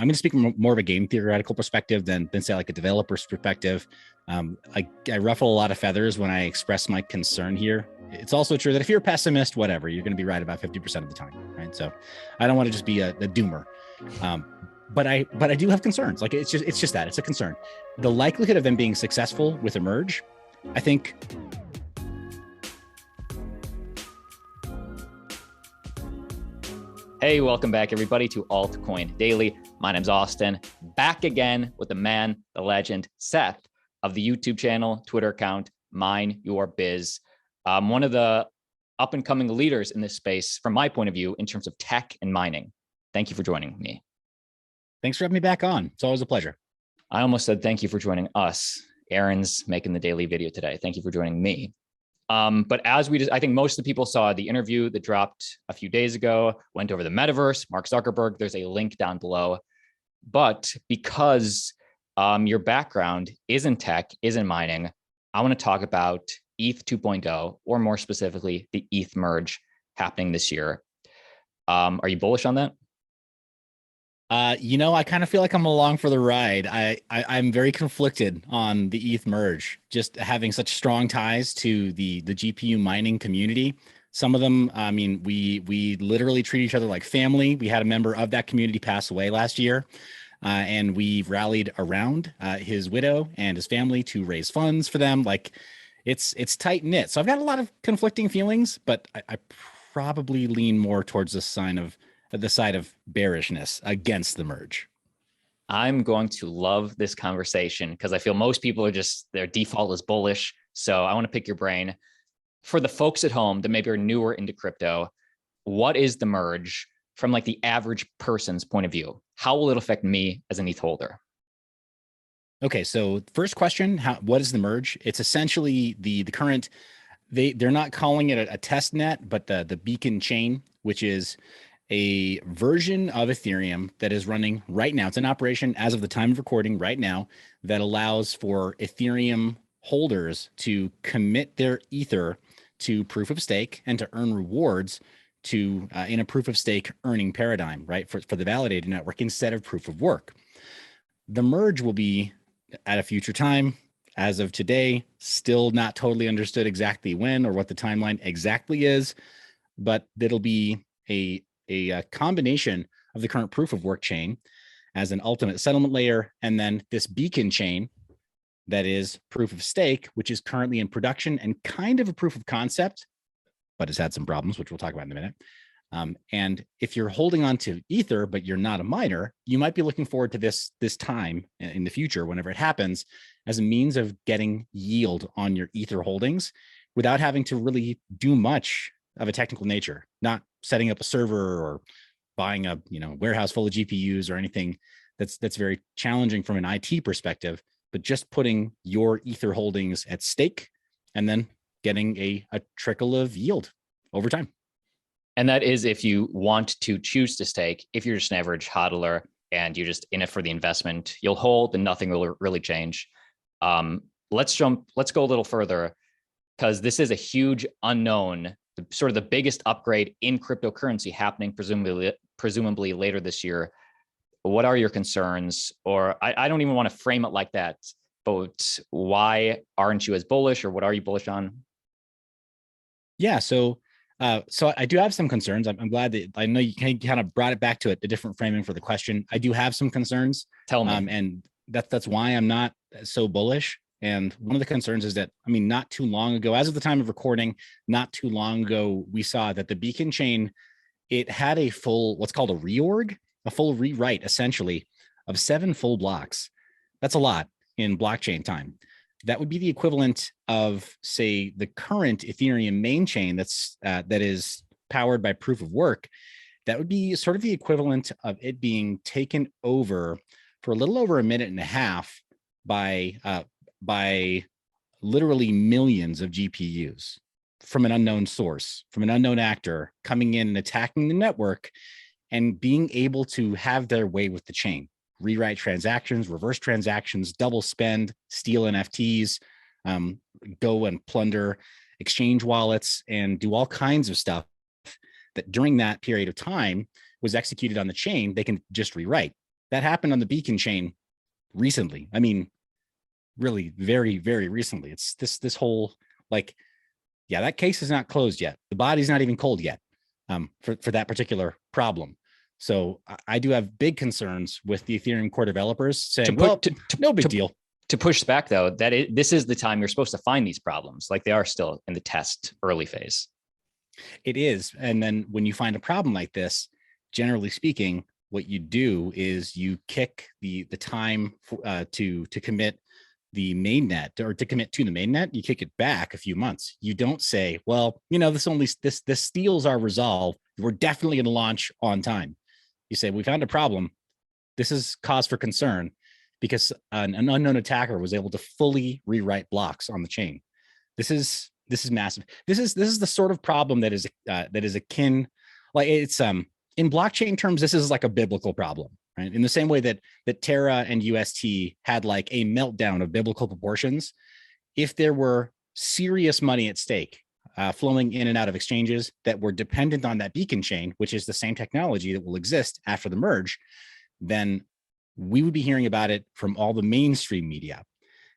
going to speak from more of a game theoretical perspective than say like a developer's perspective. I ruffle a lot of feathers when I express my concern here. It's also true that if you're a pessimist, whatever, you're going to be right about 50% of the time, right? So I don't want to just be a doomer. But I do have concerns. Like it's just that it's a concern. The likelihood of them being successful with a merge, I think. Hey, welcome back everybody to Altcoin Daily. My name's Austin, back again with the man, the legend, Seth of the YouTube channel, Twitter account, MineYourBiz. One of the up and coming leaders in this space from my point of view in terms of tech and mining. Thank you for joining me. Thanks for having me back on. It's always a pleasure. I almost said thank you for joining us. Aaron's making the daily video today. Thank you for joining me. But as I think most of the people saw the interview that dropped a few days ago, went over the Metaverse, Mark Zuckerberg, there's a link down below. But because your background is in tech, is in mining, I want to talk about ETH 2.0, or more specifically, the ETH merge happening this year. Are you bullish on that? I kind of feel like I'm along for the ride. I'm very conflicted on the ETH merge, just having such strong ties to the GPU mining community. Some of them, I mean, we literally treat each other like family. We had a member of that community pass away last year, and we rallied around his widow and his family to raise funds for them. Like it's tight knit. So I've got a lot of conflicting feelings, but I probably lean more towards the side of bearishness against the merge. I'm going to love this conversation because I feel most people are their default is bullish. So I want to pick your brain. For the folks at home that maybe are newer into crypto, what is the merge from like the average person's point of view? How will it affect me as an ETH holder? Okay, so first question, what is the merge? It's essentially the current, they're not calling it a test net, but the beacon chain, which is a version of Ethereum that is running right now. It's in operation as of the time of recording right now that allows for Ethereum holders to commit their Ether to proof of stake and to earn rewards to in a proof of stake earning paradigm, right? For the validated network instead of proof of work. The merge will be at a future time. As of today, still not totally understood exactly when or what the timeline exactly is, but it'll be a combination of the current proof of work chain as an ultimate settlement layer, and then this beacon chain that is proof of stake, which is currently in production and kind of a proof of concept, but has had some problems, which we'll talk about in a minute. And if you're holding on to Ether, but you're not a miner, you might be looking forward to this time in the future, whenever it happens, as a means of getting yield on your Ether holdings without having to really do much of a technical nature, not setting up a server or buying a warehouse full of GPUs or anything that's very challenging from an IT perspective, but just putting your Ether holdings at stake and then getting a trickle of yield over time. And that is if you want to choose to stake. If you're just an average hodler and you're just in it for the investment, you'll hold and nothing will really change. Let's go a little further, because this is a huge unknown, sort of the biggest upgrade in cryptocurrency happening presumably later this year. What are your concerns? Or I don't even want to frame it like that, but why aren't you as bullish, or what are you bullish on? Yeah, so I do have some concerns. I'm glad that I know you kind of brought it back to a different framing for the question. I do have some concerns. Tell me. And that's why I'm not so bullish. And one of the concerns is that, I mean, not too long ago, as of the time of recording, not too long ago, we saw that the beacon chain, it had a full, what's called a reorg, a full rewrite, essentially, of 7 full blocks. That's a lot in blockchain time. That would be the equivalent of, say, the current Ethereum main chain that is powered by proof of work. That would be sort of the equivalent of it being taken over for a little over a minute and a half by literally millions of GPUs from an unknown source, from an unknown actor coming in and attacking the network and being able to have their way with the chain, rewrite transactions, reverse transactions, double spend, steal NFTs, go and plunder exchange wallets, and do all kinds of stuff that during that period of time was executed on the chain. They can just rewrite. That happened on the Beacon chain recently. I mean, really very, very recently. It's this whole, like, yeah, that case is not closed yet. The body's not even cold yet, for that particular problem. So I do have big concerns with the Ethereum core developers saying, no big deal. To push back though, this is the time you're supposed to find these problems. Like, they are still in the test early phase. It is. And then when you find a problem like this, generally speaking, what you do is you kick the time to commit the mainnet, or to commit to the mainnet, you kick it back a few months. You don't say, well, this steals our resolve. We're definitely going to launch on time. You say, we found a problem. This is cause for concern because an unknown attacker was able to fully rewrite blocks on the chain. This is massive. This is the sort of problem that is akin, like, it's in blockchain terms, this is like a biblical problem, right? In the same way that Terra and UST had like a meltdown of biblical proportions. If there were serious money at stake, flowing in and out of exchanges that were dependent on that beacon chain, which is the same technology that will exist after the merge, then we would be hearing about it from all the mainstream media.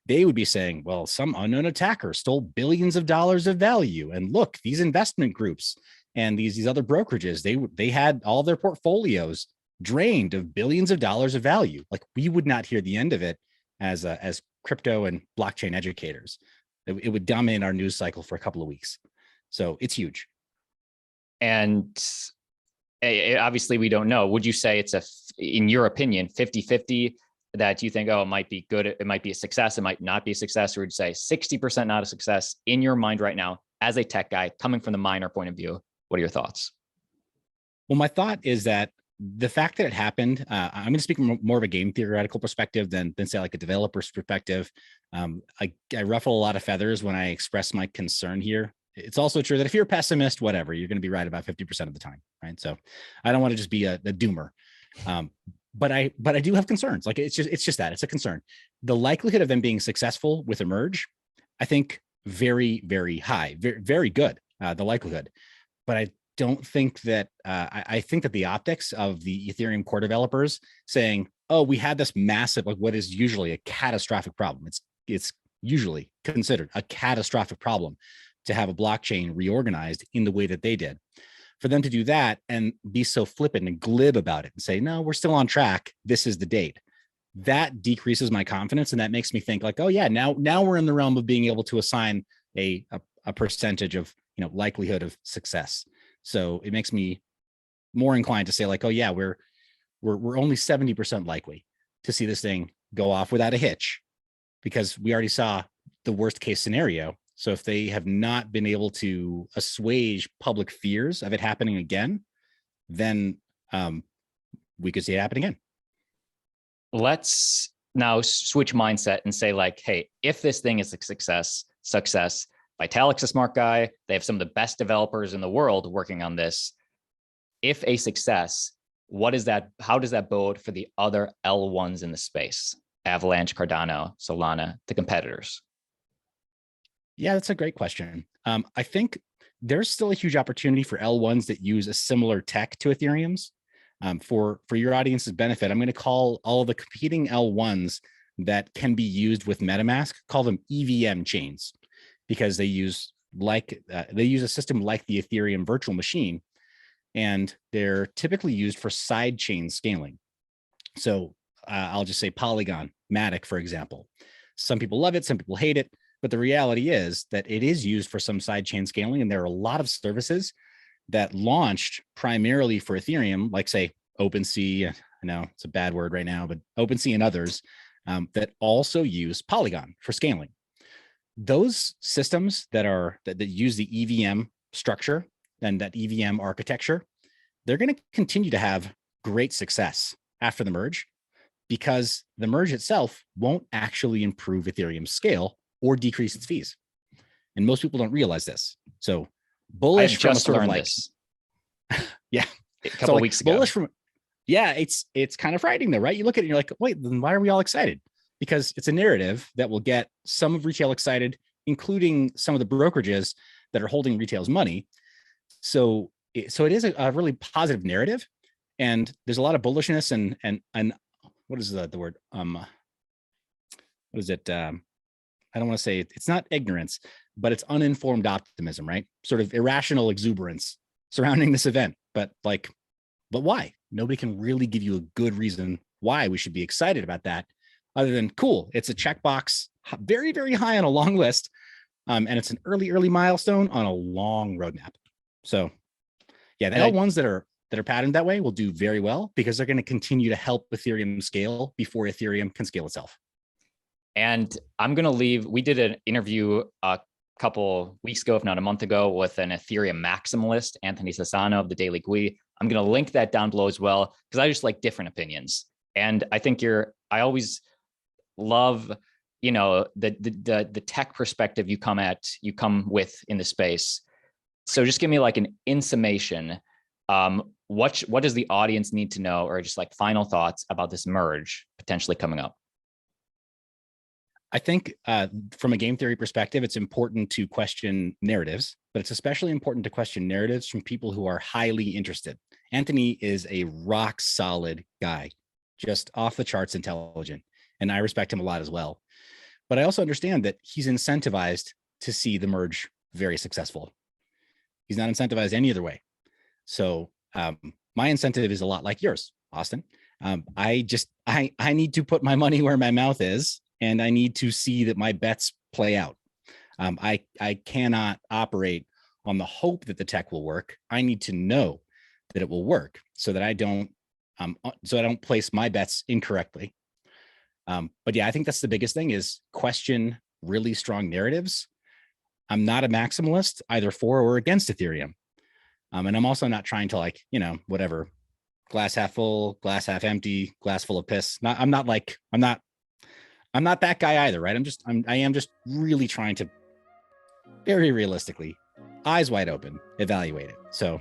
They would be saying, well, some unknown attacker stole billions of dollars of value. And look, these investment groups and these other brokerages, they had all their portfolios drained of billions of dollars of value. Like, we would not hear the end of it as crypto and blockchain educators. It would dominate our news cycle for a couple of weeks. So it's huge. And obviously we don't know. Would you say it's in your opinion, 50-50 that you think, oh, it might be good, it might be a success, it might not be a success? Or would you say 60% not a success in your mind right now as a tech guy coming from the miner point of view? What are your thoughts? Well, my thought is that the fact that it happened, I'm going to speak from more of a game theoretical perspective than say like a developer's perspective. I ruffle a lot of feathers when I express my concern here. It's also true that if you're a pessimist, whatever, you're going to be right about 50% of the time, right? So I don't want to just be a doomer. But I do have concerns. Like, it's just that it's a concern. The likelihood of them being successful with a merge, I think very, very high, very, very good, the likelihood. But I don't think that, I think that the optics of the Ethereum core developers saying, oh, we had this massive, like what is usually a catastrophic problem. It's usually considered a catastrophic problem to have a blockchain reorganized in the way that they did. For them to do that and be so flippant and glib about it and say, no, we're still on track, this is the date, that decreases my confidence. And that makes me think like, oh yeah, now we're in the realm of being able to assign a percentage of, likelihood of success. So it makes me more inclined to say like, oh yeah, we're only 70% likely to see this thing go off without a hitch, because we already saw the worst case scenario. So if they have not been able to assuage public fears of it happening again, then we could see it happen again. Let's now switch mindset and say like, hey, if this thing is a success, Vitalik's a smart guy. They have some of the best developers in the world working on this. If a success, how does that bode for the other L1s in the space? Avalanche, Cardano, Solana, the competitors? Yeah, that's a great question. I think there's still a huge opportunity for L1s that use a similar tech to Ethereum's. For your audience's benefit, I'm going to call all of the competing L1s that can be used with MetaMask, call them EVM chains, because they use a system like the Ethereum virtual machine, and they're typically used for side chain scaling. So I'll just say Polygon, Matic, for example. Some people love it, some people hate it. But the reality is that it is used for some sidechain scaling. And there are a lot of services that launched primarily for Ethereum, like say OpenSea. I know it's a bad word right now, but OpenSea and others that also use Polygon for scaling. Those systems that use the EVM structure and that EVM architecture, they're going to continue to have great success after the merge, because the merge itself won't actually improve Ethereum's scale or decrease its fees. And most people don't realize this. So bullish I've from just a sort learned of like, this. yeah, A couple of weeks ago. Bullish from, yeah, it's kind of frightening though, right? You look at it and you're like, wait, then why are we all excited? Because it's a narrative that will get some of retail excited, including some of the brokerages that are holding retail's money. So it is a really positive narrative, and there's a lot of bullishness and what is the word? What is it? I don't want to say it's not ignorance, but it's uninformed optimism, right? Sort of irrational exuberance surrounding this event. But why? Nobody can really give you a good reason why we should be excited about that, other than cool. It's a checkbox, very, very high on a long list. And it's an early milestone on a long roadmap. So yeah, the L1s that are patterned that way will do very well because they're going to continue to help Ethereum scale before Ethereum can scale itself. And I'm going to leave. We did an interview a couple weeks ago, if not a month ago, with an Ethereum maximalist, Anthony Sassano of the Daily GUI. I'm going to link that down below as well, because I just like different opinions. And I think I always love, the tech perspective you come with in the space. So just give me like in summation, what does the audience need to know, or just like final thoughts about this merge potentially coming up? I think from a game theory perspective, it's important to question narratives, but it's especially important to question narratives from people who are highly interested. Anthony is a rock solid guy, just off the charts intelligent, and I respect him a lot as well. But I also understand that he's incentivized to see the merge very successful. He's not incentivized any other way. So my incentive is a lot like yours, Austin. I need to put my money where my mouth is, and I need to see that my bets play out. I cannot operate on the hope that the tech will work. I need to know that it will work so that I don't place my bets incorrectly. But yeah, I think that's the biggest thing is question really strong narratives. I'm not a maximalist either for or against Ethereum. And I'm also not trying to whatever, glass half full, glass half empty, glass full of piss. I'm not that guy either, right? I am just really trying to very realistically, eyes wide open, evaluate it. So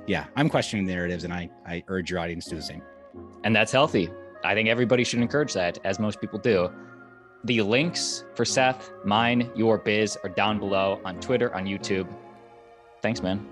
yeah, I'm questioning the narratives, and I urge your audience to do the same. And that's healthy. I think everybody should encourage that, as most people do. The links for Seth, MineYourBiz are down below on Twitter, on YouTube. Thanks, man.